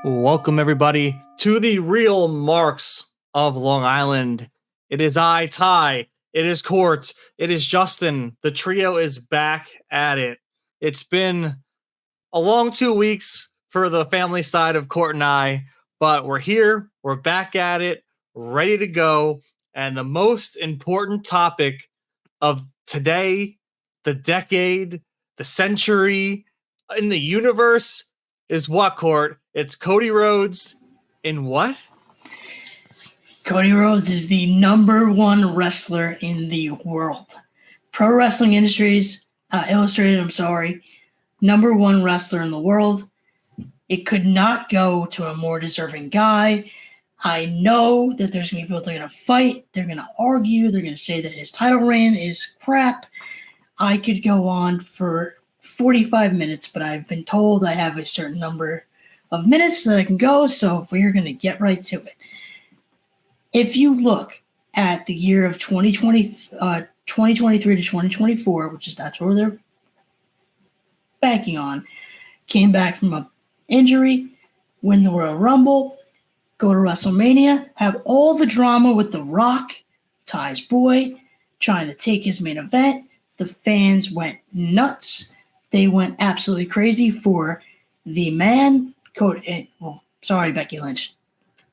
Welcome, everybody, to the Real Marks of Long Island. It is I, Ty. It is Court. It is Justin. The trio is back at it. It's been a long 2 weeks for the family side of Court and I, but we're here. We're back at it, ready to go. And the most important topic of today, the decade, the century, in the universe is what, Court? It's Cody Rhodes in what? Cody Rhodes is the number one wrestler in the world. Pro Wrestling Industries Illustrated, number one wrestler in the world. It could not go to a more deserving guy. I know that there's going to be people that are going to fight. They're going to argue. They're going to say that his title reign is crap. I could go on for 45 minutes, but I've been told I have a certain number of minutes that I can go, so we're going to get right to it. If you look at the year of 2023 to 2024, that's where they're banking on, came back from an injury, win the Royal Rumble, go to WrestleMania, have all the drama with The Rock, Ty's boy, trying to take his main event. The fans went nuts. They went absolutely crazy for the man, Becky Lynch.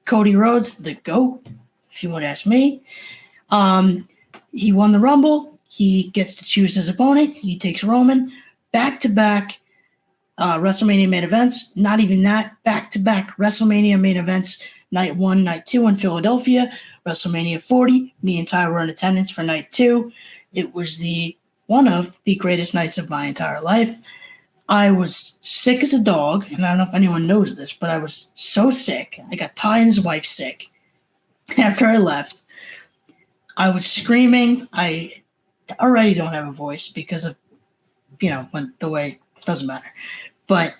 Cody Rhodes, the GOAT, if you want to ask me. He won the Rumble. He gets to choose his opponent. He takes Roman. Back-to-back WrestleMania main events. Not even that. Back-to-back WrestleMania main events. Night 1, Night 2 in Philadelphia. WrestleMania 40. Me and Ty were in attendance for Night 2. It was one of the greatest nights of my entire life. I was sick as a dog, and I don't know if anyone knows this, but I was so sick. I got Ty and his wife sick. After I left, I was screaming. I already don't have a voice because of, when the way it doesn't matter. But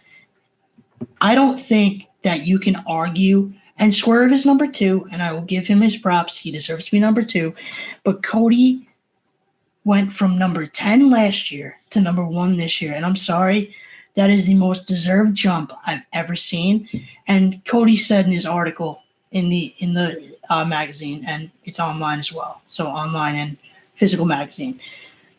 I don't think that you can argue, and Swerve is number 2, and I will give him his props. He deserves to be number 2. But Cody went from number 10 last year to number 1 this year. And I'm sorry, that is the most deserved jump I've ever seen. And Cody said in his article in the magazine, and it's online as well, so online and physical magazine,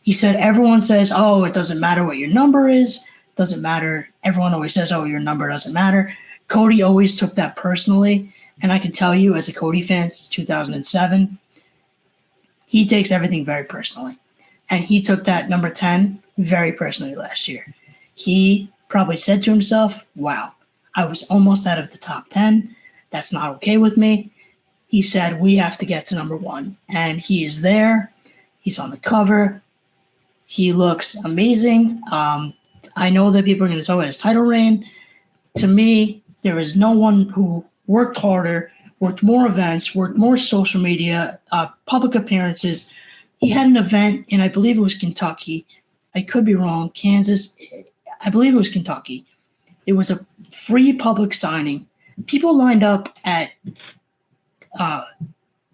he said, everyone says, oh, it doesn't matter what your number is. Doesn't matter. Everyone always says, oh, your number doesn't matter. Cody always took that personally. And I can tell you, as a Cody fan since 2007, he takes everything very personally. And he took that number 10 very personally last year. He probably said to himself, wow, I was almost out of the top 10. That's not okay with me. He said, we have to get to number 1. And he is there. He's on the cover. He looks amazing. I know that people are going to talk about his title reign. To me, there is no one who worked harder, worked more events, worked more social media, public appearances. He had an event in, I believe it was Kentucky. I could be wrong. Kansas. I believe it was Kentucky. It was a free public signing. People lined up at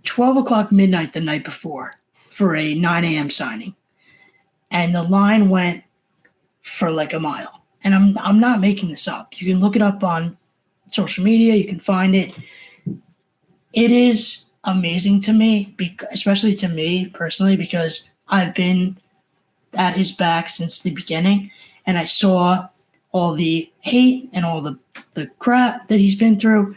12 o'clock midnight the night before for a 9 a.m. signing. And the line went for like a mile. And I'm not making this up. You can look it up on social media. You can find it. It is amazing to me, especially to me personally, because I've been at his back since the beginning, and I saw all the hate and all the crap that he's been through.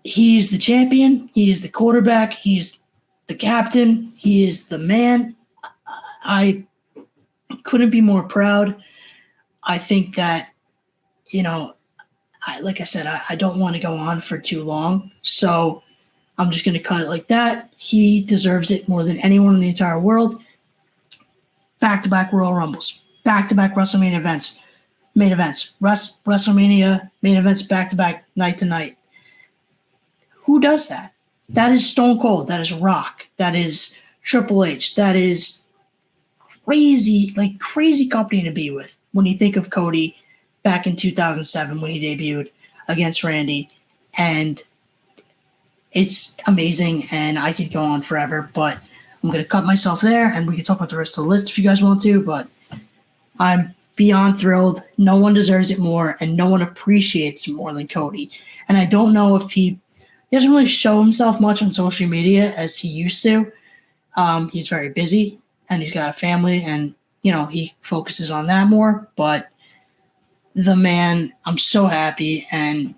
He's the champion. He is the quarterback. He's the captain. He is the man. I couldn't be more proud. I think that, like I said, I don't want to go on for too long, so I'm just going to cut it like that. He deserves it more than anyone in the entire world. Back-to-back Royal Rumbles. Back-to-back WrestleMania main events. WrestleMania main events back-to-back, night to night. Who does that? That is Stone Cold. That is Rock. That is Triple H. That is crazy company to be with when you think of Cody back in 2007 when he debuted against Randy. And it's amazing, and I could go on forever, but I'm going to cut myself there, and we can talk about the rest of the list if you guys want to, but I'm beyond thrilled. No one deserves it more, and no one appreciates it more than Cody. And I don't know if he doesn't really show himself much on social media as he used to. He's very busy, and he's got a family, and he focuses on that more. But the man, I'm so happy, and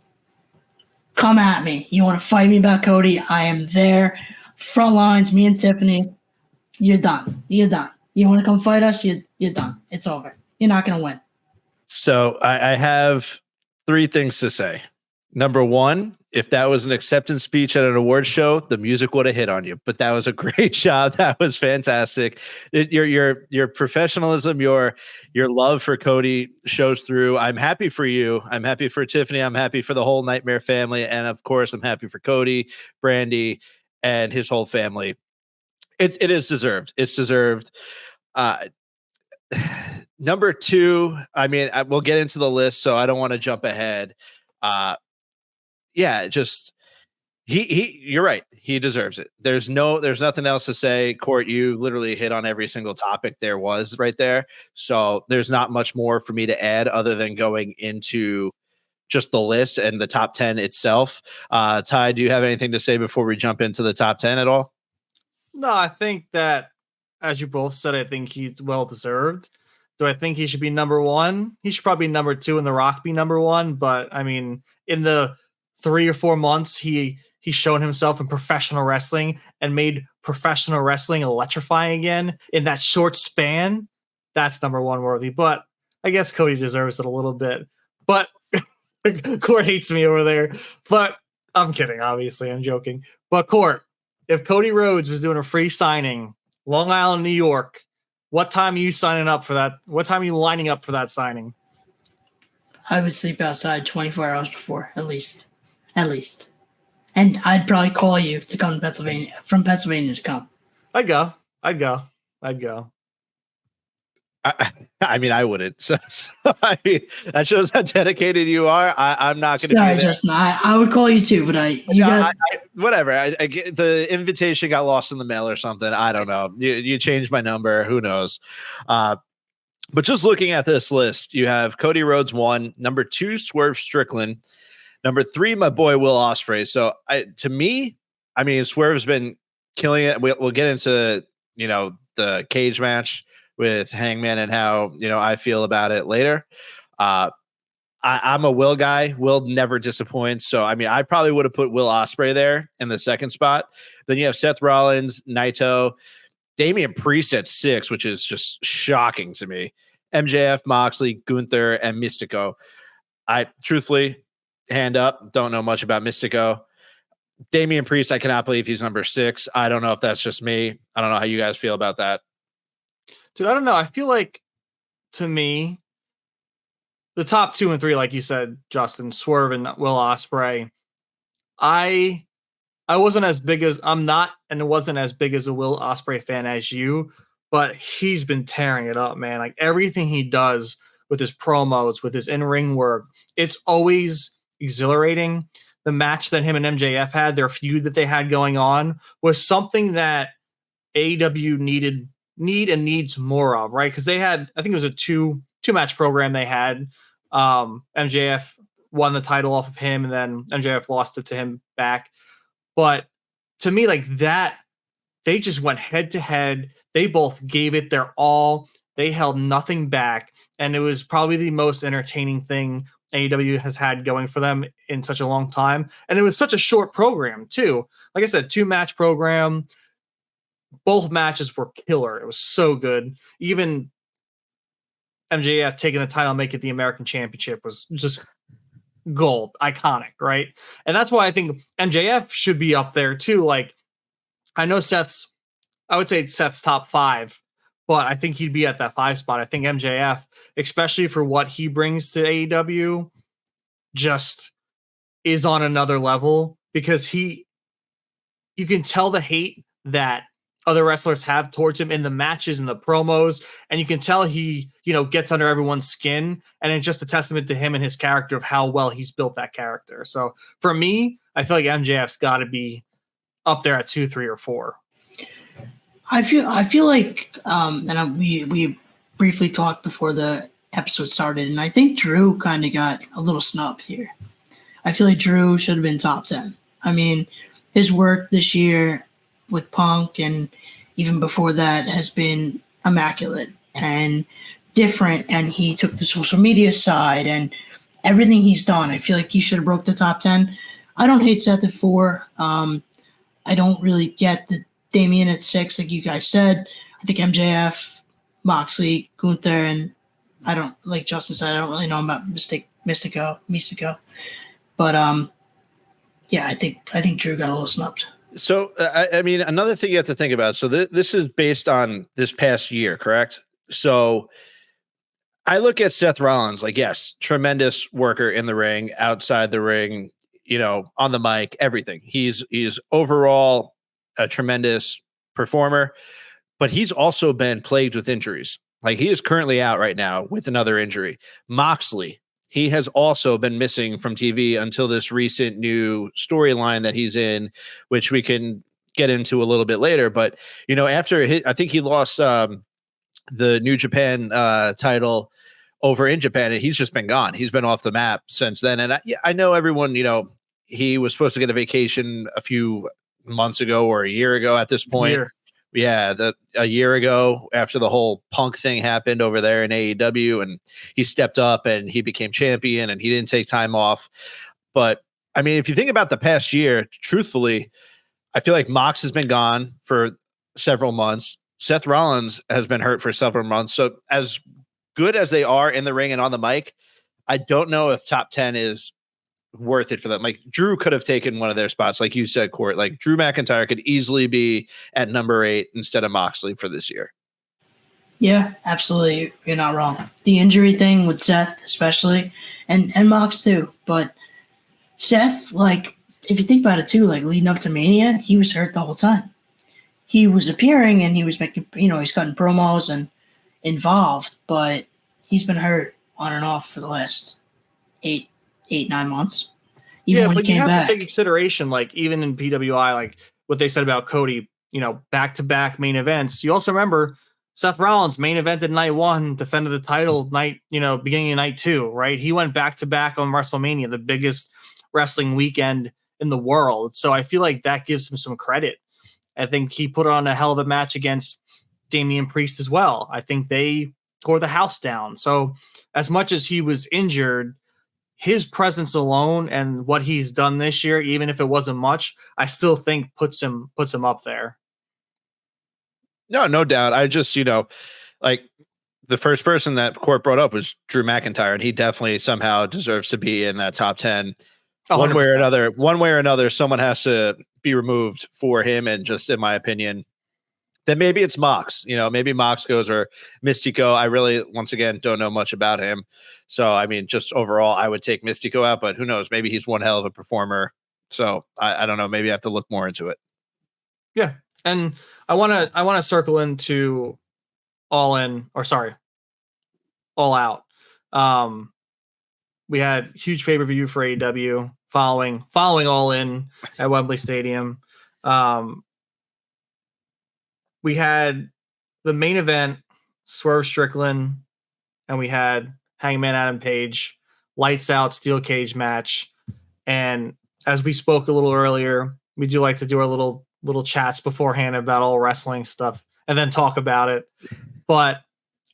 come at me. You want to fight me about Cody? I am there. Front lines, me and Tiffany. You're done. You're done. You want to come fight us? You're done. It's over. You're not going to win. So I have 3 things to say. Number 1, if that was an acceptance speech at an award show, the music would have hit on you. But that was a great job. That was fantastic. Your professionalism, your love for Cody shows through. I'm happy for you. I'm happy for Tiffany. I'm happy for the whole Nightmare family, and of course, I'm happy for Cody, Brandy, and his whole family. It is deserved. It's deserved. Number 2, I mean, we'll get into the list, so I don't want to jump ahead. Yeah, just you're right. He deserves it. There's nothing else to say. Court, you literally hit on every single topic there was right there. So there's not much more for me to add other than going into just the list and the top 10 itself. Ty, do you have anything to say before we jump into the top 10 at all? No, I think that, as you both said, I think he's well deserved. Do I think he should be number 1? He should probably be number 2 and The Rock be number 1. But I mean, in the 3 or 4 months he's shown himself in professional wrestling and made professional wrestling electrifying again in that short span, that's number 1 worthy. But I guess Cody deserves it a little bit. But Court hates me over there. But I'm kidding, obviously. I'm joking. But Court, if Cody Rhodes was doing a free signing, Long Island, New York, what time are you signing up for that? What time are you lining up for that signing? I would sleep outside 24 hours before, at least. And I'd probably call you to come to Pennsylvania, from Pennsylvania to come. I'd go. I mean, I wouldn't. So I mean, that shows how dedicated you are. I'm not going to. Sorry, Justin. I would call you too, but whatever. I get the invitation got lost in the mail or something. I don't know. You changed my number. Who knows? But just looking at this list, you have Cody Rhodes 1, number 2, Swerve Strickland, number 3, my boy Will Ospreay. So to me, I mean, Swerve's been killing it. We'll get into the cage match with Hangman and how I feel about it later. I'm a Will guy. Will never disappoints. So I mean, I probably would have put Will Ospreay there in the second spot. Then you have Seth Rollins, Naito, Damian Priest at 6, which is just shocking to me. MJF, Moxley, Gunther, and Mystico. I truthfully, hand up, don't know much about Mystico. Damian Priest, I cannot believe he's number 6. I don't know if that's just me. I don't know how you guys feel about that. Dude, I don't know. I feel like, to me, the top 2 and 3, like you said, Justin, Swerve and Will Ospreay, I wasn't as big as I'm not, and it wasn't as big as a Will Ospreay fan as you, but he's been tearing it up, man. Like everything he does with his promos, with his in-ring work, it's always exhilarating. The match that him and MJF had, their feud that they had going on, was something that AEW needs more of, right? Because they had, I think it was a two match program they had. MJF won the title off of him, and then MJF lost it to him back. But to me, like that, they just went head to head. They both gave it their all. They held nothing back. And it was probably the most entertaining thing AEW has had going for them in such a long time. And it was such a short program, too. Like I said, 2-match program. Both matches were killer. It was so good. Even MJF taking the title and make it the American Championship was just gold, iconic, right? And that's why I think MJF should be up there too. Like, I know I would say Seth's top 5, but I think he'd be at that 5 spot. I think MJF, especially for what he brings to AEW, just is on another level because you can tell the hate that other wrestlers have towards him in the matches and the promos. And you can tell he, gets under everyone's skin. And it's just a testament to him and his character of how well he's built that character. So for me, I feel like MJF's got to be up there at 2, 3, or 4. I feel like, we briefly talked before the episode started, and I think Drew kind of got a little snubbed here. I feel like Drew should have been top 10. I mean, his work this year with Punk and even before that has been immaculate and different, and he took the social media side and everything he's done. I feel like he should have broke the top 10. I don't hate Seth at 4. I don't really get the Damian at 6, like you guys said. I think MJF, Moxley, Gunther, and I don't, like Justin said, I don't really know about Mystico. But yeah, I think Drew got a little snubbed. So I mean, another thing you have to think about. So this is based on this past year, correct? So I look at Seth Rollins like, yes, tremendous worker in the ring, outside the ring, on the mic, everything. He's overall a tremendous performer, but he's also been plagued with injuries. Like, he is currently out right now with another injury. Moxley, he has also been missing from TV until this recent new storyline that he's in, which we can get into a little bit later. But, after I think he lost the New Japan title over in Japan, and he's just been gone. He's been off the map since then. And I know everyone, he was supposed to get a vacation a few months ago or a year ago at this point. A year ago, after the whole Punk thing happened over there in AEW, and he stepped up and he became champion and he didn't take time off. But I mean, if you think about the past year, truthfully, I feel like Mox has been gone for several months. Seth Rollins has been hurt for several months. So as good as they are in the ring and on the mic, I don't know if top 10 is worth it for them. Like, Drew could have taken one of their spots, like you said, Court. Like, Drew McIntyre could easily be at number 8 instead of Moxley for this year. Yeah, absolutely. You're not wrong. The injury thing with Seth, especially, and Mox too. But Seth, like, if you think about it too, like leading up to Mania, he was hurt the whole time. He was appearing and he was making, he's cutting promos and involved, but he's been hurt on and off for the last 8, 9 months. Even when but you have back. To take consideration, like, even in PWI, like what they said about Cody, back-to-back main events. You also remember Seth Rollins main evented night 1, defended the title beginning of night 2, right? He went back-to-back on WrestleMania, the biggest wrestling weekend in the world. So I feel like that gives him some credit. I think he put on a hell of a match against Damian Priest as well. I think they tore the house down. So as much as he was injured, his presence alone and what he's done this year, even if it wasn't much, I still think puts him up there. No doubt. I just, like, the first person that Court brought up was Drew McIntyre, and he definitely somehow deserves to be in that top 10. 100%. One way or another, someone has to be removed for him. And just in my opinion, then maybe it's Mox, maybe Mox goes, or Mystico. I really, once again, don't know much about him. So, I mean, just overall, I would take Mystico out, but who knows? Maybe he's one hell of a performer. So I don't know. Maybe I have to look more into it. Yeah. And I want to circle into All Out. We had huge pay-per-view for AEW following All In at Wembley Stadium. We had the main event, Swerve Strickland, and we had Hangman Adam Page, lights out steel cage match. And as we spoke a little earlier, we do like to do our little chats beforehand about all wrestling stuff and then talk about it. But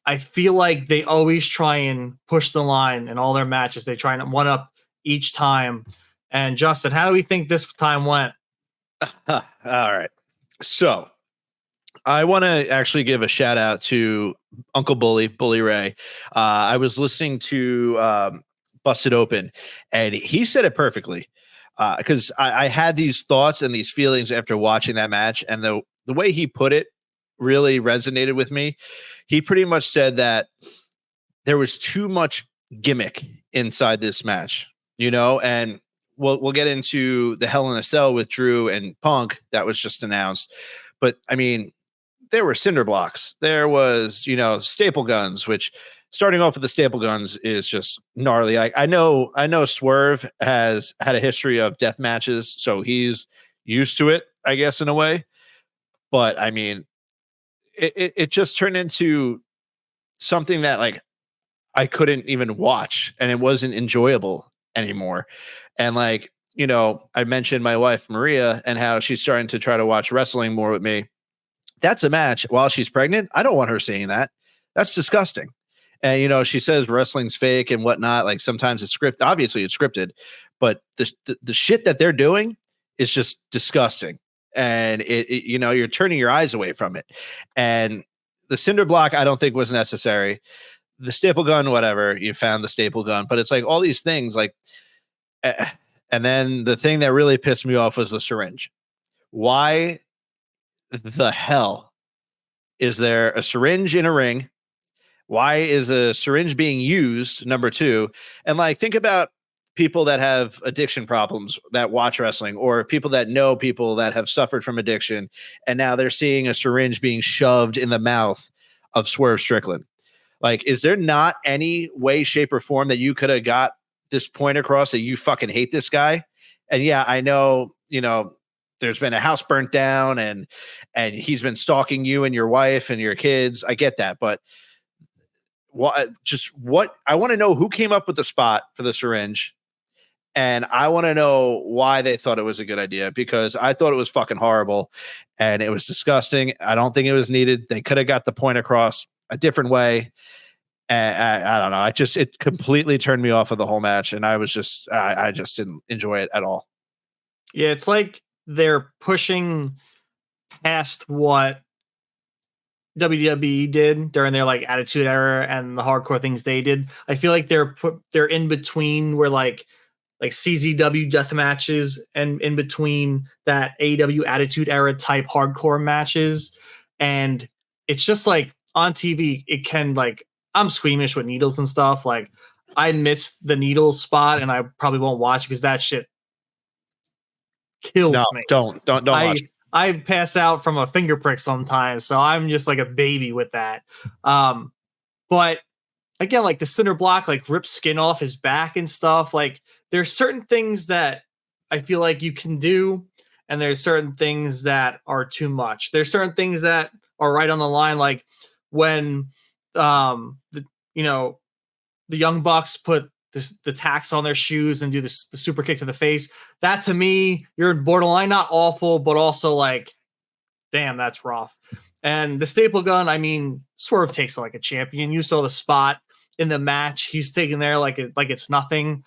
I feel like they always try and push the line in all their matches. They try and one up each time. And Justin, how do we think this time went? All right. So I want to actually give a shout out to Uncle Bully Ray. I was listening to Busted Open, and he said it perfectly. Because I had these thoughts and these feelings after watching that match, and the way he put it really resonated with me. He pretty much said that there was too much gimmick inside this match, and we'll get into the Hell in a Cell with Drew and Punk that was just announced. But I mean, there were cinder blocks. There was, staple guns, which starting off with the staple guns is just gnarly. I know Swerve has had a history of death matches, so he's used to it, I guess, in a way. But I mean, it just turned into something that, like, I couldn't even watch, and it wasn't enjoyable anymore. And like, I mentioned my wife Maria and how she's starting to try to watch wrestling more with me. That's a match while she's pregnant. I don't want her seeing that. That's disgusting. And she says wrestling's fake and whatnot. Like sometimes it's scripted. Obviously, it's scripted, but the shit that they're doing is just disgusting. And you're turning your eyes away from it. And the cinder block, I don't think was necessary. The staple gun, whatever, you found the staple gun, but it's like all these things, like, and then the thing that really pissed me off was the syringe. Why the hell is there a syringe in a ring? Why is a syringe being used? Number two, and like, think about people that have addiction problems that watch wrestling, or people that know people that have suffered from addiction, and now they're seeing a syringe being shoved in the mouth of Swerve Strickland. Like, is there not any way, shape, or form that you could have got this point across that you fucking hate this guy? And yeah, I know, there's been a house burnt down and he's been stalking you and your wife and your kids. I get that, but what I want to know who came up with the spot for the syringe, and I want to know why they thought it was a good idea, because I thought it was fucking horrible and it was disgusting. I don't think it was needed. They could have got the point across a different way. And I don't know. It completely turned me off of the whole match, and I just didn't enjoy it at all. Yeah, it's like they're pushing past what WWE did during their like Attitude Era and the hardcore things they did. I feel like they're in between where like CZW death matches and in between that AEW Attitude Era type hardcore matches. And it's just like on TV, it can like, I'm squeamish with needles and stuff. Like I missed the needles spot and I probably won't watch because that shit kills me. Don't watch. I pass out from a finger prick sometimes, so I'm just like a baby with that. But again, like the cinder block, like rips skin off his back and stuff. Like there's certain things that I feel like you can do, and there's certain things that are too much. There's certain things that are right on the line, like when the Young Bucks put the tacks on their shoes and do the super kick to the face. That to me, you're borderline not awful, but also like, damn, that's rough. And the staple gun, I mean, Swerve takes it like a champion. You saw the spot in the match. He's taking there like it's nothing.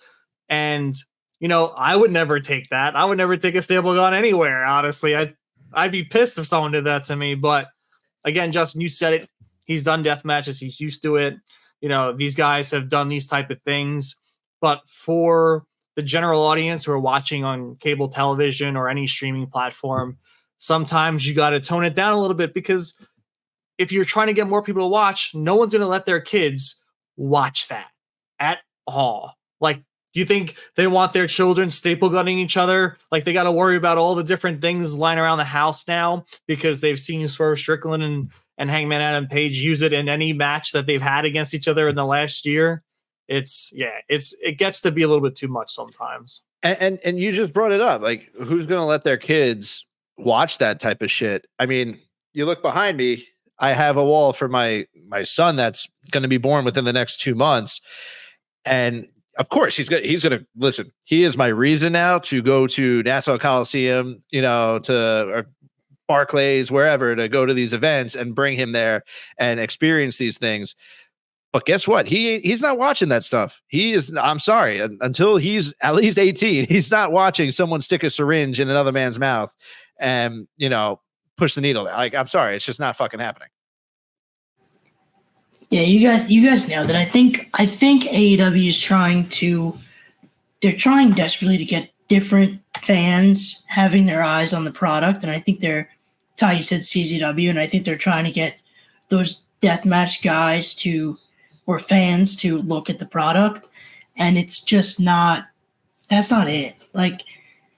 And I would never take that. I would never take a staple gun anywhere. Honestly, I'd be pissed if someone did that to me. But again, Justin, you said it. He's done death matches. He's used to it. These guys have done these type of things. But for the general audience who are watching on cable television or any streaming platform, sometimes you got to tone it down a little bit, because if you're trying to get more people to watch, no one's going to let their kids watch that at all. Like, do you think they want their children staple gunning each other? Like, they got to worry about all the different things lying around the house now because they've seen Swerve Strickland and Hangman Adam Page use it in any match that they've had against each other in the last year. It gets to be a little bit too much sometimes. And you just brought it up. Like, who's going to let their kids watch that type of shit? I mean, you look behind me, I have a wall for my son that's going to be born within the next 2 months. And of course he's going to listen. He is my reason now to go to Nassau Coliseum, to Barclays, wherever, to go to these events and bring him there and experience these things. But guess what? He's not watching that stuff. I'm sorry. Until he's at least 18, he's not watching someone stick a syringe in another man's mouth and, push the needle. Like, I'm sorry. It's just not fucking happening. Yeah, you guys know that. I think AEW is they're trying desperately to get different fans having their eyes on the product. And I think it's how you said CZW. And I think they're trying to get those deathmatch guys or fans to look at the product, and it's just that's not it. Like,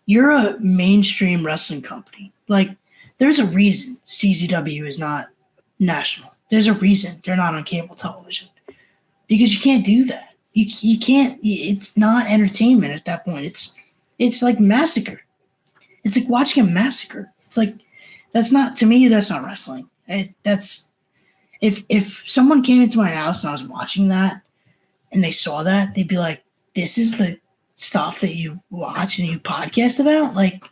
you're a mainstream wrestling company. Like, there's a reason CZW is not national. There's a reason they're not on cable television, because you can't do that. You can't. It's not entertainment at that point. It's like massacre. It's like watching a massacre. It's like, that's not wrestling. If someone came into my house and I was watching that, and they saw that, they'd be like, this is the stuff that you watch and you podcast about? Like,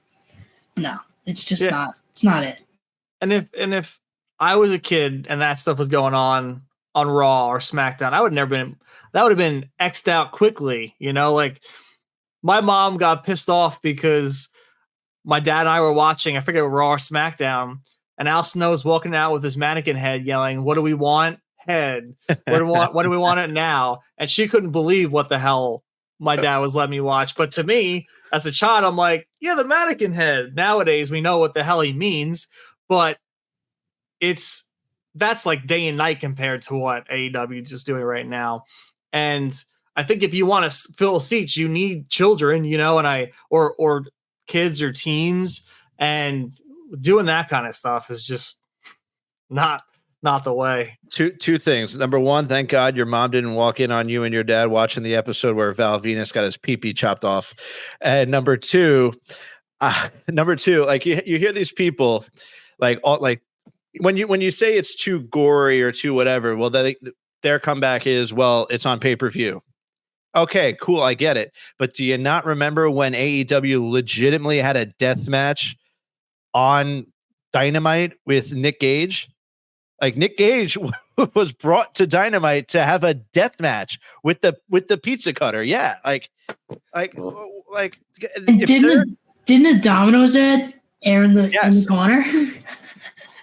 no, it's just it's not it. And if I was a kid and that stuff was going on Raw or SmackDown, that would have been X'd out quickly. Like my mom got pissed off because my dad and I were watching, I forget, Raw or SmackDown, and Al Snow was walking out with his mannequin head yelling, "What do we want? Head. What do we want it now?" And she couldn't believe what the hell my dad was letting me watch. But to me, as a child, I'm like, yeah, the mannequin head. Nowadays, we know what the hell he means, but that's like day and night compared to what AEW is just doing right now. And I think if you want to fill seats, you need children, or kids or teens, and doing that kind of stuff is just not the way. Two things. Number one, thank God your mom didn't walk in on you and your dad watching the episode where Val Venus got his pee-pee chopped off. And number two, like you hear these people like when you say it's too gory or too whatever, well, their comeback is, well, it's on pay-per-view. Okay, cool, I get it. But do you not remember when AEW legitimately had a death match on Dynamite with Nick Gage? Like Nick Gage was brought to Dynamite to have a death match with the pizza cutter. Yeah, didn't a Domino's head air in the corner?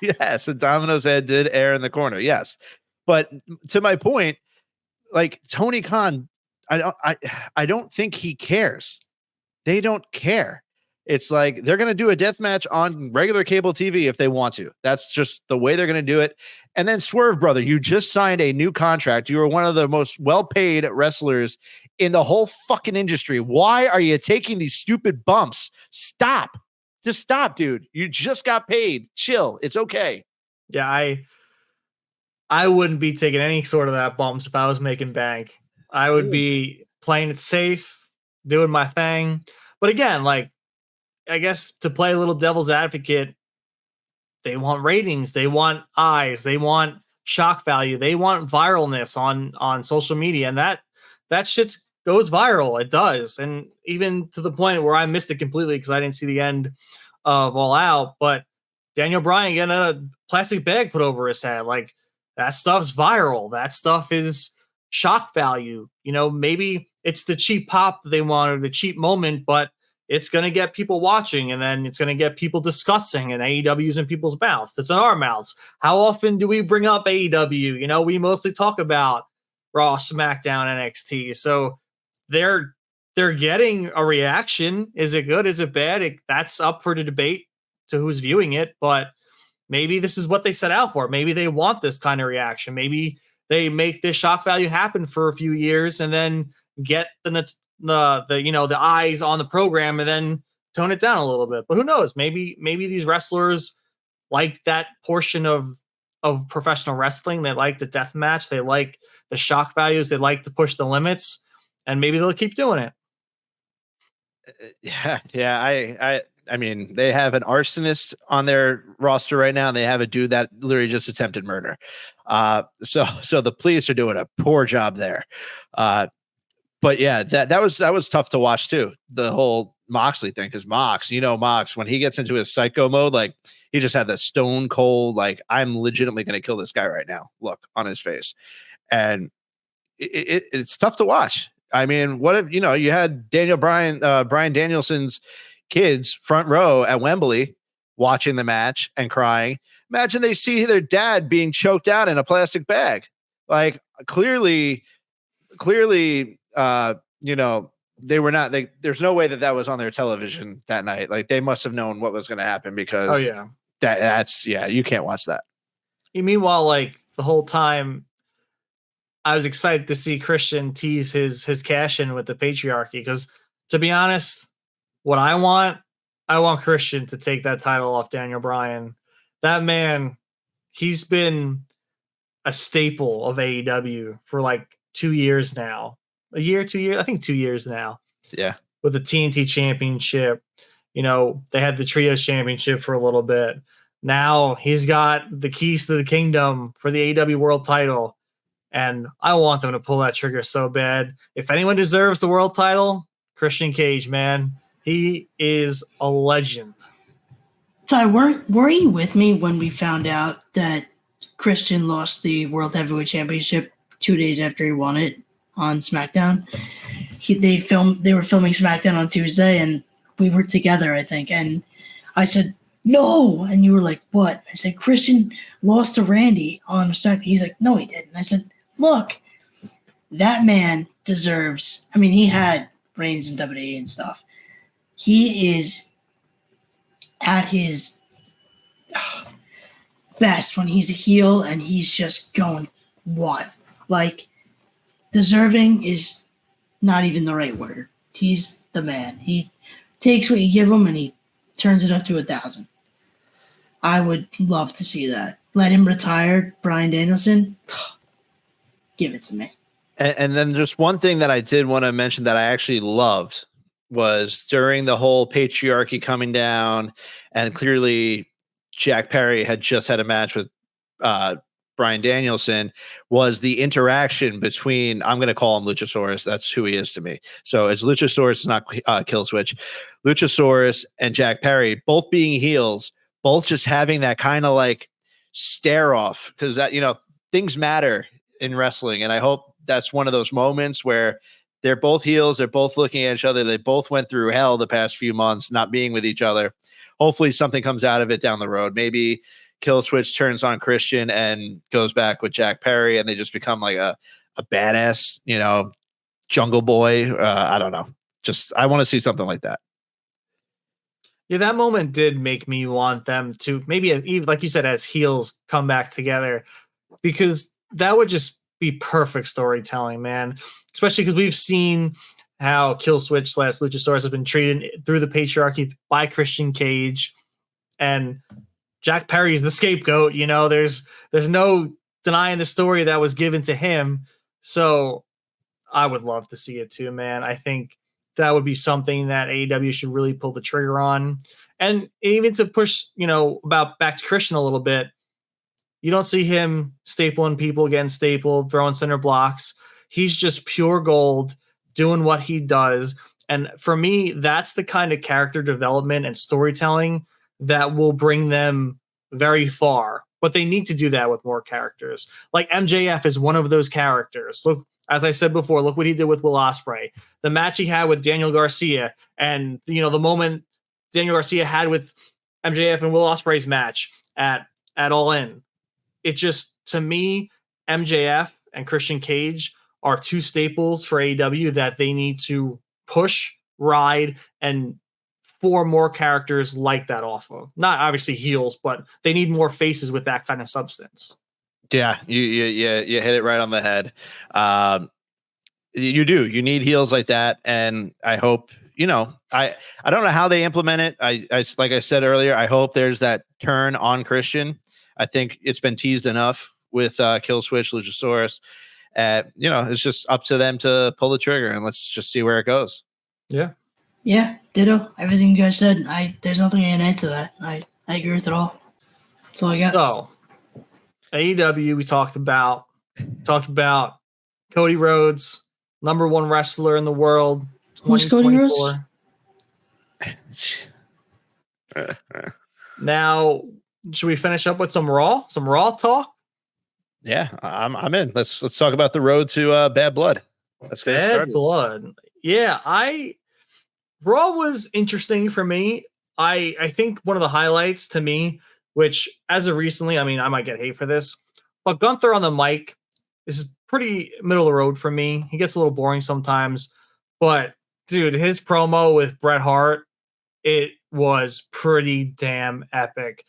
Yes, a Domino's head did air in the corner. Yes, but to my point, like Tony Khan, I don't think he cares. They don't care. It's like they're going to do a death match on regular cable TV if they want to. That's just the way they're going to do it. And then Swerve, brother, you just signed a new contract. You are one of the most well-paid wrestlers in the whole fucking industry. Why are you taking these stupid bumps? Stop. Just stop, dude. You just got paid. Chill. It's okay. Yeah, I wouldn't be taking any sort of that bumps if I was making bank. I would be playing it safe, doing my thing. But again, like, I guess to play a little devil's advocate, they want ratings, they want eyes, they want shock value, they want viralness on social media, and that shit goes viral. It does, and even to the point where I missed it completely because I didn't see the end of All Out. But Daniel Bryan getting a plastic bag put over his head, like that stuff's viral. That stuff is shock value. Maybe it's the cheap pop that they want or the cheap moment, but it's going to get people watching, and then it's going to get people discussing, and AEW's in people's mouths. It's in our mouths. How often do we bring up AEW? We mostly talk about Raw, SmackDown, NXT. So they're getting a reaction. Is it good? Is it bad? That's up for the debate to who's viewing it, but maybe this is what they set out for. Maybe they want this kind of reaction. Maybe they make this shock value happen for a few years and then get the eyes on the program and then tone it down a little bit. But who knows? Maybe these wrestlers like that portion of professional wrestling. They like the death match. They like the shock values. They like to push the limits, and maybe they'll keep doing it. Yeah. I mean, they have an arsonist on their roster right now, and they have a dude that literally just attempted murder. So the police are doing a poor job there. But yeah, that was tough to watch too. The whole Moxley thing, because Mox, when he gets into his psycho mode, like he just had the stone cold, like I'm legitimately going to kill this guy right now look on his face, and it's tough to watch. I mean, what if you had Brian Danielson's kids front row at Wembley watching the match and crying? Imagine they see their dad being choked out in a plastic bag. Like clearly, they were not. There's no way that was on their television that night. Like they must have known what was going to happen because that's you can't watch that. Meanwhile, like the whole time, I was excited to see Christian tease his cash in with the patriarchy, because to be honest, what I want Christian to take that title off Daniel Bryan. That man, he's been a staple of AEW for like 2 years now. A year, 2 years? I think 2 years now. Yeah. With the TNT Championship. They had the Trios Championship for a little bit. Now he's got the keys to the kingdom for the AEW World title. And I want them to pull that trigger so bad. If anyone deserves the world title, Christian Cage, man. He is a legend. So were you with me when we found out that Christian lost the World Heavyweight Championship 2 days after he won it on SmackDown? They were filming SmackDown on Tuesday, and we were together, I think. And I said, no. And you were like, what? I said, Christian lost to Randy on SmackDown. He's like, no, he didn't. I said, look, that man deserves, I mean, he had reigns in WWE and stuff. He is at his best when he's a heel and he's just going wild. Like, deserving is not even the right word. He's the man. He takes what you give him and he turns it up to 1,000. I would love to see that. Let him retire, Bryan Danielson. Give it to me. And then just one thing that I did want to mention that I actually loved was during the whole patriarchy coming down, and clearly Jack Perry had just had a match with Bryan Danielson, was the interaction between, I'm going to call him Luchasaurus. That's who he is to me. So it's Luchasaurus, not Killswitch. Luchasaurus and Jack Perry, both being heels, both just having that kind of like stare off, because that, things matter in wrestling. And I hope that's one of those moments where they're both heels. They're both looking at each other. They both went through hell the past few months, not being with each other. Hopefully something comes out of it down the road. Maybe Killswitch turns on Christian and goes back with Jack Perry, and they just become like a badass, jungle boy. I don't know. Just, I want to see something like that. Yeah, that moment did make me want them to maybe, even like you said, as heels come back together, because that would just be perfect storytelling, man. Especially because we've seen how Killswitch / Luchasaurus have been treated through the patriarchy by Christian Cage, and Jack Perry's the scapegoat. There's no denying the story that was given to him. So I would love to see it too, man. I think that would be something that AEW should really pull the trigger on. And even to push, about back to Christian a little bit, you don't see him stapling people, getting stapled, throwing center blocks. He's just pure gold, doing what he does. And for me, that's the kind of character development and storytelling that will bring them very far. But they need to do that with more characters. Like MJF is one of those characters. Look, as I said before, look what he did with Will Ospreay. The match he had with Daniel Garcia, and the moment Daniel Garcia had with MJF and Will Ospreay's match at All In. It just, to me, MJF and Christian Cage are two staples for AEW that they need to push, ride, and form more characters like that off of. Not obviously heels, but they need more faces with that kind of substance. Yeah, you hit it right on the head. You do. You need heels like that, and I hope I don't know how they implement it. I like I said earlier, I hope there's that turn on Christian. I think it's been teased enough with Killswitch, Luchasaurus. It's just up to them to pull the trigger, and let's just see where it goes. Yeah. Yeah, ditto. Everything you guys said. There's nothing I can add to that. I agree with it all. That's all I got. So, AEW, we talked about Cody Rhodes, number one wrestler in the world. Who's Cody Rhodes? Now, should we finish up with some Raw talk? Yeah, I'm in. Let's talk about the road to Bad Blood. Let's get started. Bad Blood. Yeah, Raw was interesting for me. I think one of the highlights to me, which as of recently, I might get hate for this, but Gunther on the mic is pretty middle of the road for me. He gets a little boring sometimes, but dude, his promo with Bret Hart, it was pretty damn epic.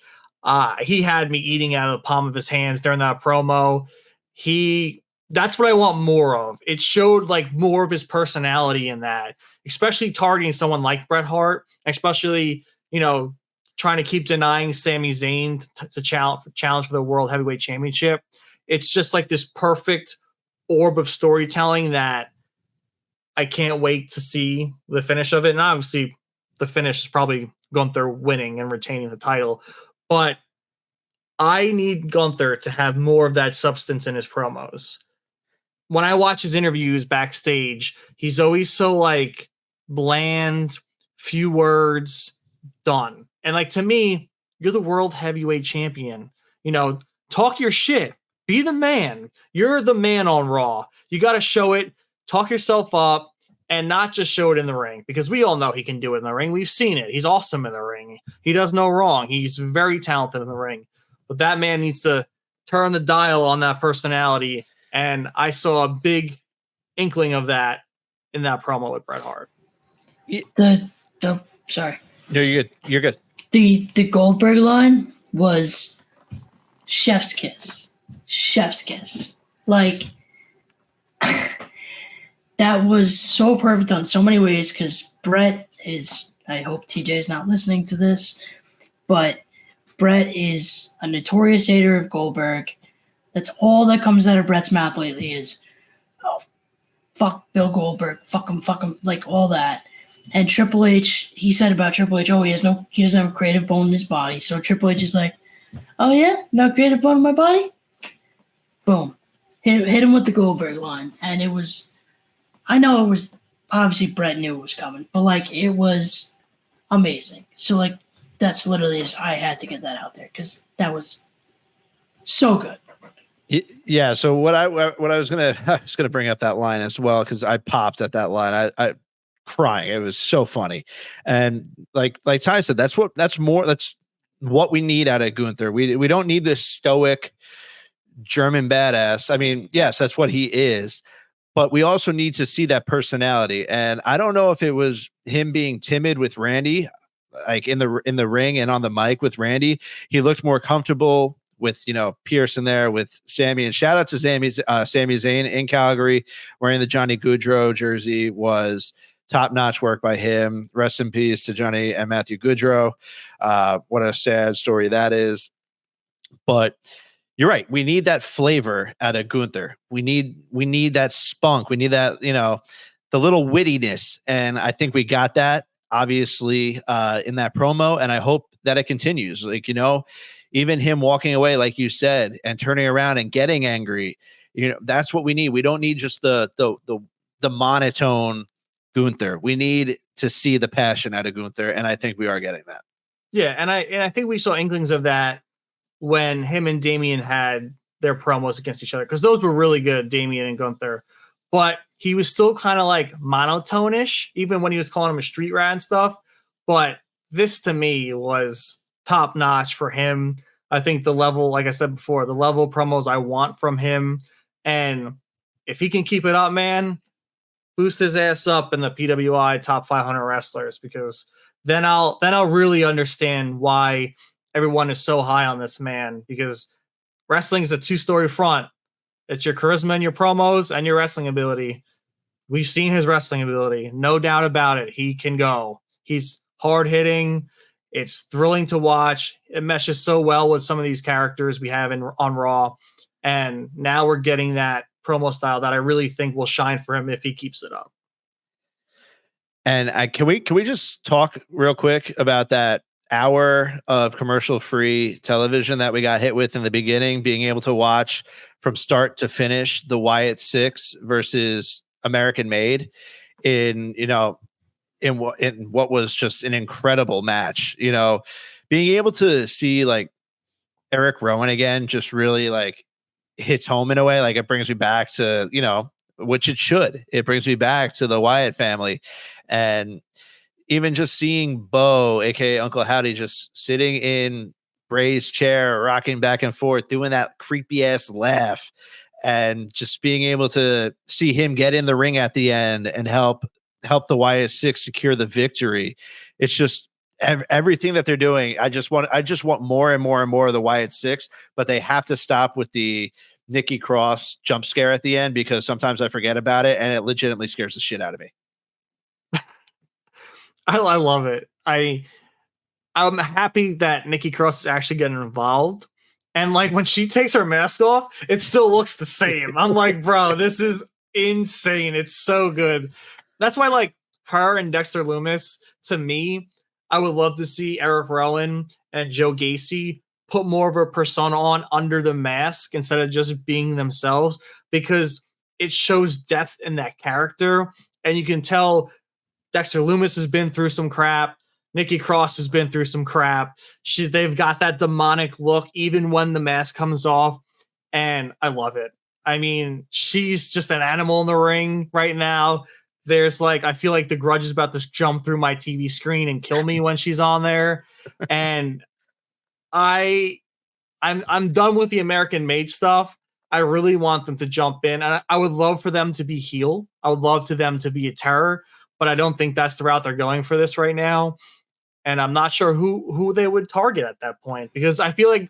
He had me eating out of the palm of his hands during that promo. That's what I want more of. It showed like more of his personality in that, especially targeting someone like Bret Hart, especially, trying to keep denying Sami Zayn to challenge for the World Heavyweight Championship. It's just like this perfect orb of storytelling that I can't wait to see the finish of it. And obviously the finish is probably Gunther winning and retaining the title, but I need Gunther to have more of that substance in his promos. when I watch his interviews backstage, he's always so like bland, few words, done. And like to me, you're the world heavyweight champion. You know, talk your shit. Be the man. You're the man on Raw. You got to show it. Talk yourself up and not just show it in the ring, because we all know he can do it in the ring. We've seen it. He's awesome in the ring. He does no wrong. He's very talented in the ring. But that man needs to turn the dial on that personality. And I saw a big inkling of that in that promo with Bret Hart. Sorry. No, you're good. You're good. The Goldberg line was chef's kiss. Chef's kiss. Like, that was so perfect on so many ways, because Bret is, I hope TJ is not listening to this, but Bret is a notorious hater of Goldberg. That's all that comes out of Bret's mouth lately is, oh, fuck Bill Goldberg, fuck him, like all that. And Triple H, he said about Triple H, oh, he doesn't have a creative bone in his body. So Triple H is like, oh yeah, no creative bone in my body? Boom. Hit him with the Goldberg line. And it was, I know it was, obviously Bret knew it was coming, but like it was amazing. So like that's literally just, I had to get that out there because that was so good. Yeah. So what I was gonna bring up that line as well, because I popped at that line. I crying. It was so funny. And like Ty said, that's what we need out of Gunther. We don't need this stoic German badass. I mean, yes, that's what he is, but we also need to see that personality. And I don't know if it was him being timid with Randy, like in the ring and on the mic with Randy. He looked more comfortable with, Pierce in there with Sammy, and shout out to Sami Zayn in Calgary wearing the Johnny Goudreau jersey was top-notch work by him. Rest in peace to Johnny and Matthew Goudreau. What a sad story that is. But you're right. We need that flavor out of Gunther. We need that spunk. We need that, the little wittiness. And I think we got that, obviously, in that promo. And I hope that it continues. Like, even him walking away, like you said, and turning around and getting angry, that's what we need. We don't need just the monotone Gunther. We need to see the passion out of Gunther, and I think we are getting that. Yeah, and I think we saw inklings of that when him and Damian had their promos against each other, because those were really good, Damian and Gunther. But he was still kind of like monotone-ish, even when he was calling him a street rat and stuff. But this to me was top notch for him. I think the level, like I said before, the level of promos I want from him. And if he can keep it up, man, boost his ass up in the PWI top 500 wrestlers, because then I'll really understand why everyone is so high on this man, because wrestling is a two-story front. It's your charisma and your promos and your wrestling ability. We've seen his wrestling ability. No doubt about it. He can go. He's hard-hitting. It's thrilling to watch. It meshes so well with some of these characters we have on Raw. And now we're getting that promo style that I really think will shine for him if he keeps it up. And can we just talk real quick about that hour of commercial-free television that we got hit with in the beginning, being able to watch from start to finish the Wyatt Six versus American Made in what was just an incredible match. Being able to see like Eric Rowan again just really like hits home in a way. Like it brings me back to, which it should. It brings me back to the Wyatt family. And even just seeing Bo, aka Uncle Howdy, just sitting in Bray's chair, rocking back and forth, doing that creepy ass laugh, and just being able to see him get in the ring at the end and help the Wyatt Six secure the victory. It's just everything that they're doing. I just want more and more and more of the Wyatt Six, but they have to stop with the Nikki Cross jump scare at the end, because sometimes I forget about it and it legitimately scares the shit out of me. I love it. I'm happy that Nikki Cross is actually getting involved. And like when she takes her mask off, it still looks the same. I'm like, bro, this is insane. It's so good. That's why like her and Dexter Lumis, to me, I would love to see Eric Rowan and Joe Gacy put more of a persona on under the mask instead of just being themselves, because it shows depth in that character. And you can tell Dexter Lumis has been through some crap. Nikki Cross has been through some crap. They've got that demonic look even when the mask comes off. And I love it. I mean, she's just an animal in the ring right now. There's like, I feel like the Grudge is about to jump through my TV screen and kill me when she's on there. And I'm done with the American made stuff. I really want them to jump in. And I would love for them to be heel. I would love for them to be a terror, but I don't think that's the route they're going for this right now. And I'm not sure who they would target at that point, because I feel like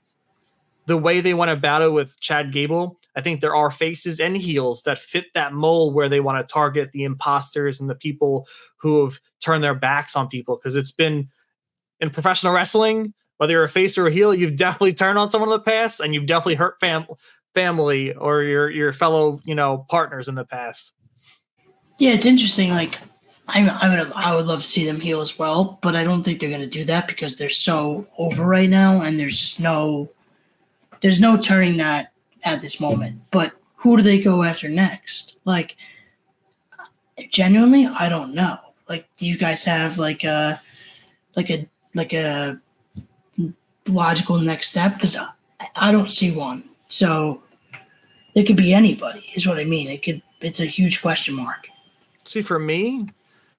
the way they went about it with Chad Gable, I think there are faces and heels that fit that mold where they want to target the imposters and the people who have turned their backs on people. Because it's been in professional wrestling, whether you're a face or a heel, you've definitely turned on someone in the past, and you've definitely hurt family or your fellow, partners in the past. Yeah, it's interesting. Like, I would love to see them heel as well, but I don't think they're going to do that because they're so over right now, and there's just no turning that at this moment. But who do they go after next? Like, genuinely, I don't know. Like, do you guys have like a logical next step? Because I don't see one. So it could be anybody, is what I mean. It's a huge question mark. See, for me,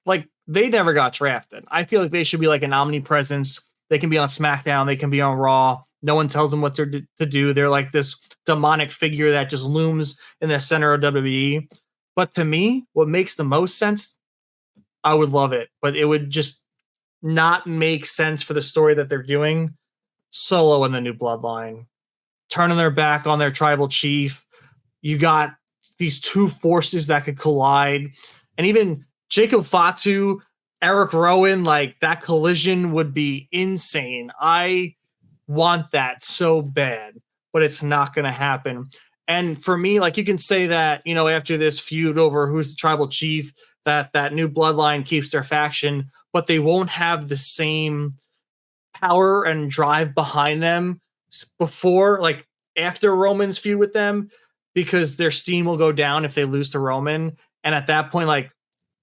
like, they never got drafted. I feel like they should be like an omnipresence. They can be on SmackDown. They can be on Raw. No one tells them what to do. They're like this demonic figure that just looms in the center of WWE. But to me, what makes the most sense, I would love it, but it would just not make sense for the story that they're doing. Solo and the New Bloodline, turning their back on their tribal chief. You got these two forces that could collide. And even Jacob Fatu, Eric Rowan, like, that collision would be insane. I want that so bad, but it's not going to happen. And for me, like, you can say that, after this feud over who's the tribal chief, that New Bloodline keeps their faction, but they won't have the same power and drive behind them before, like, after Roman's feud with them, because their steam will go down if they lose to Roman. And at that point, like,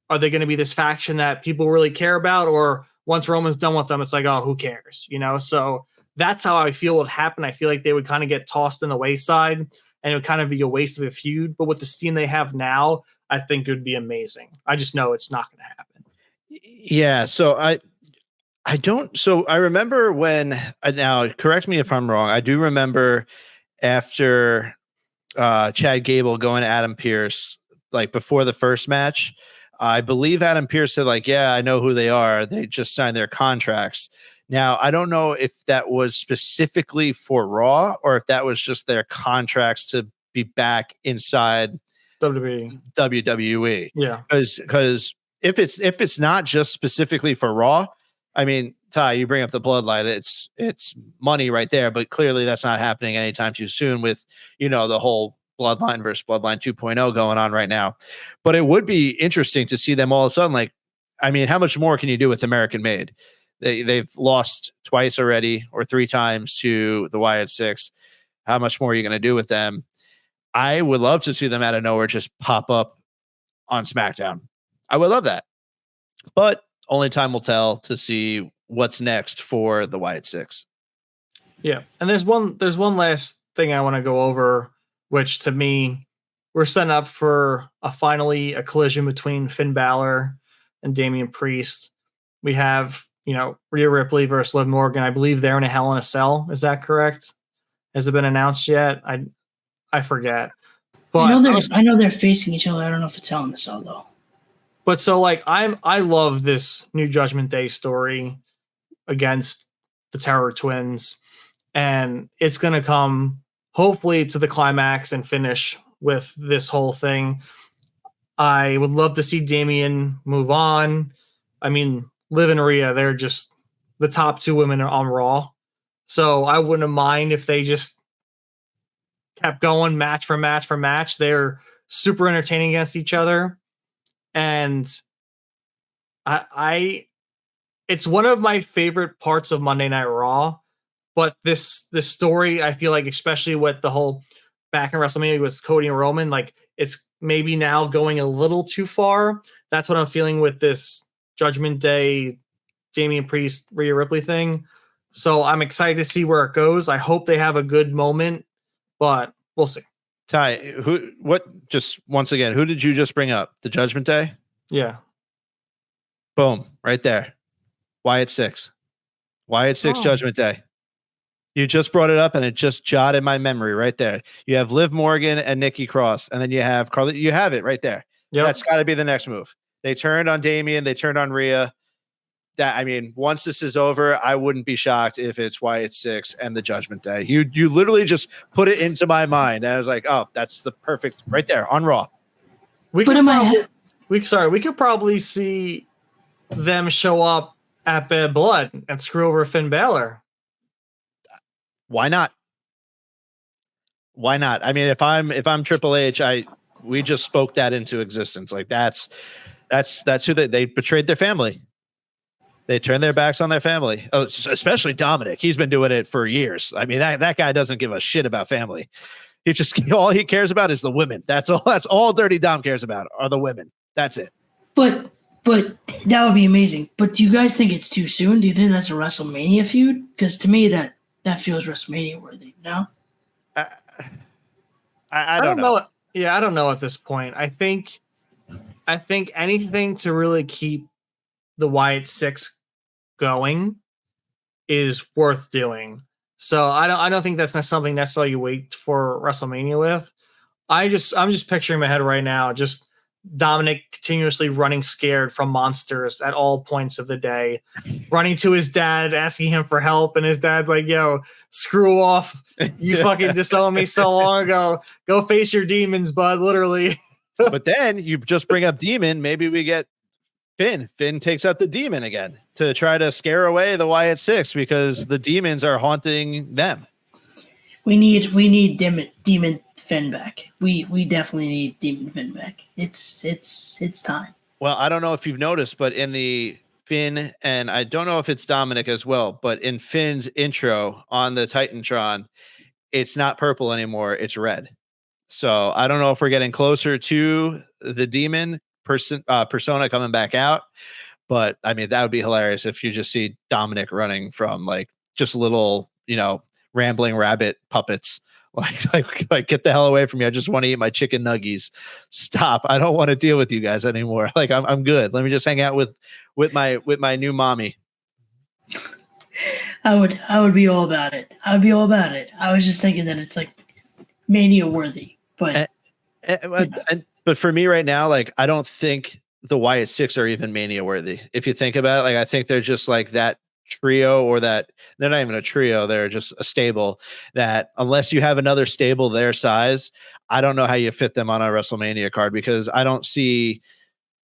are they going to be this faction that people really care about? Or once Roman's done with them, it's like, oh, who cares? So that's how I feel would happen. I feel like they would kind of get tossed in the wayside, and it would kind of be a waste of a feud. But with the steam they have now, I think it would be amazing. I just know it's not going to happen. Yeah. So I remember when, now correct me if I'm wrong, I do remember after Chad Gable going to Adam Pearce, like before the first match, I believe Adam Pearce said, like, yeah, I know who they are. They just signed their contracts. Now, I don't know if that was specifically for Raw or if that was just their contracts to be back inside WWE. Yeah. Because if it's not just specifically for Raw, I mean, Ty, you bring up the Bloodline, it's money right there, but clearly that's not happening anytime too soon with, the whole Bloodline versus Bloodline 2.0 going on right now. But it would be interesting to see them all of a sudden, like, I mean, how much more can you do with American Made? They've lost twice already or 3 times to the Wyatt Six. How much more are you going to do with them? I would love to see them out of nowhere just pop up on SmackDown. I would love that. But only time will tell to see what's next for the Wyatt Six. Yeah. And there's one last thing I want to go over, which to me, we're setting up for finally a collision between Finn Balor and Damian Priest. We have, Rhea Ripley versus Liv Morgan. I believe they're in a Hell in a Cell. Is that correct? Has it been announced yet? I forget. But I know they're facing each other. I don't know if it's Hell in a Cell though. But so, like, I love this New Judgment Day story against the Terror Twins, and it's gonna come hopefully to the climax and finish with this whole thing. I would love to see Damian move on. I mean, Liv and Rhea, they're just the top 2 women on Raw. So I wouldn't mind if they just kept going match for match for match. They're super entertaining against each other. And it's one of my favorite parts of Monday Night Raw. But this story, I feel like, especially with the whole back in WrestleMania with Cody and Roman, like, it's maybe now going a little too far. That's what I'm feeling with this Judgment Day, Damian Priest, Rhea Ripley thing. So I'm excited to see where it goes. I hope they have a good moment, but we'll see. Ty, just once again, who did you just bring up? The Judgment Day? Yeah. Boom, right there. Wyatt 6. Wyatt 6 Judgment Day. You just brought it up and it just jotted my memory right there. You have Liv Morgan and Nikki Cross, and then you have Carly. You have it right there. Yep. That's got to be the next move. They turned on Damian. They turned on Rhea. Once this is over, I wouldn't be shocked if it's Wyatt 6 and the Judgment Day. You literally just put it into my mind, and I was like, oh, that's the perfect right there on Raw. We could probably see them show up at Bad Blood and screw over Finn Balor. Why not? Why not? I mean, if I'm Triple H, we just spoke that into existence. Like that's who they betrayed their family. They turned their backs on their family. Oh, especially Dominic. He's been doing it for years. I mean, that guy doesn't give a shit about family. He just all he cares about is the women. That's all Dirty Dom cares about are the women. That's it. But that would be amazing. But do you guys think it's too soon? Do you think that's a WrestleMania feud? Because to me, that feels WrestleMania worthy. No, I don't know. Yeah, I don't know at this point. I think anything to really keep the Wyatt 6 going is worth doing. So I don't think that's something necessarily you wait for WrestleMania with. I'm just picturing in my head right now, just Dominic continuously running scared from monsters at all points of the day, running to his dad, asking him for help, and his dad's like, yo, screw off. You fucking disowned me so long ago. Go face your demons, bud, literally. But then you just bring up Demon, maybe we get Finn. Finn takes out the Demon again to try to scare away the Wyatt 6 because the demons are haunting them. We need Demon Finn back. We definitely need Demon Finn back. It's time. Well, I don't know if you've noticed, but in the Finn, and I don't know if it's Dominic as well, but in Finn's intro on the Titantron, it's not purple anymore, it's red. So I don't know if we're getting closer to the Demon persona coming back out, but I mean, that would be hilarious if you just see Dominic running from like just little, rambling rabbit puppets. Like get the hell away from me. I just want to eat my chicken nuggies. Stop. I don't want to deal with you guys anymore. Like I'm good. Let me just hang out with my new mommy. I would be all about it. I was just thinking that it's like Mania worthy, but but for me right now, like I don't think the Wyatt 6 are even Mania worthy. If you think about it, like I think they're just like that trio, or that they're not even a trio, they're just a stable that unless you have another stable their size, I don't know how you fit them on a WrestleMania card, because I don't see,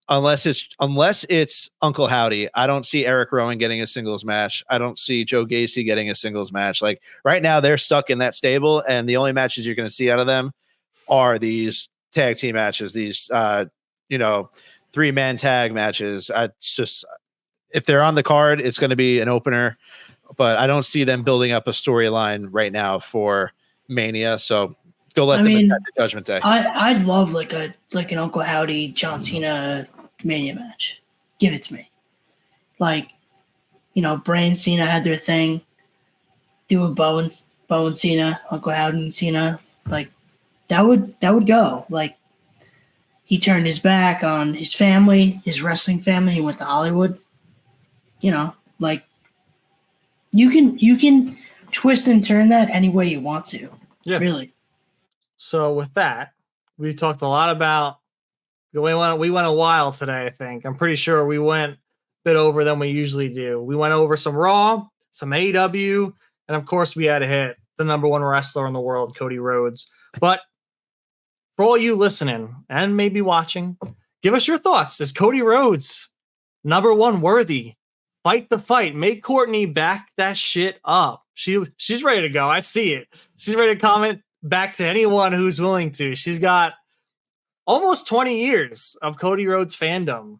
unless it's Uncle Howdy, I don't see Eric Rowan getting a singles match. I don't see Joe Gacy getting a singles match. Like right now they're stuck in that stable, and the only matches you're going to see out of them are these tag team matches, these 3-man tag matches. It's just, if they're on the card, it's going to be an opener, but I don't see them building up a storyline right now for Mania. So go let them attack the Judgment Day. I'd love like an Uncle Howdy John Cena Mania match. Give it to me. Like, Bray and Cena had their thing. Do a Bo and Cena, Uncle Howdy and Cena. Like that would go. Like he turned his back on his family, his wrestling family. He went to Hollywood. Like you can twist and turn that any way you want to. Yeah. Really. So with that, we talked a lot about, we went a while today, I think. I'm pretty sure we went a bit over than we usually do. We went over some Raw, some AEW, and of course we had to hit the number one wrestler in the world, Cody Rhodes. But for all you listening and maybe watching, give us your thoughts. Is Cody Rhodes number one worthy? Fight the fight. Make Courtney back that shit up. She's ready to go. I see it. She's ready to comment back to anyone who's willing to. She's got almost 20 years of Cody Rhodes fandom.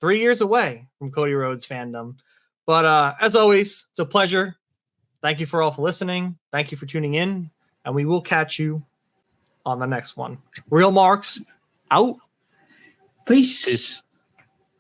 3 years away from Cody Rhodes fandom. But as always, it's a pleasure. Thank you for all for listening. Thank you for tuning in. And we will catch you on the next one. Real Marks Out. Peace. Peace.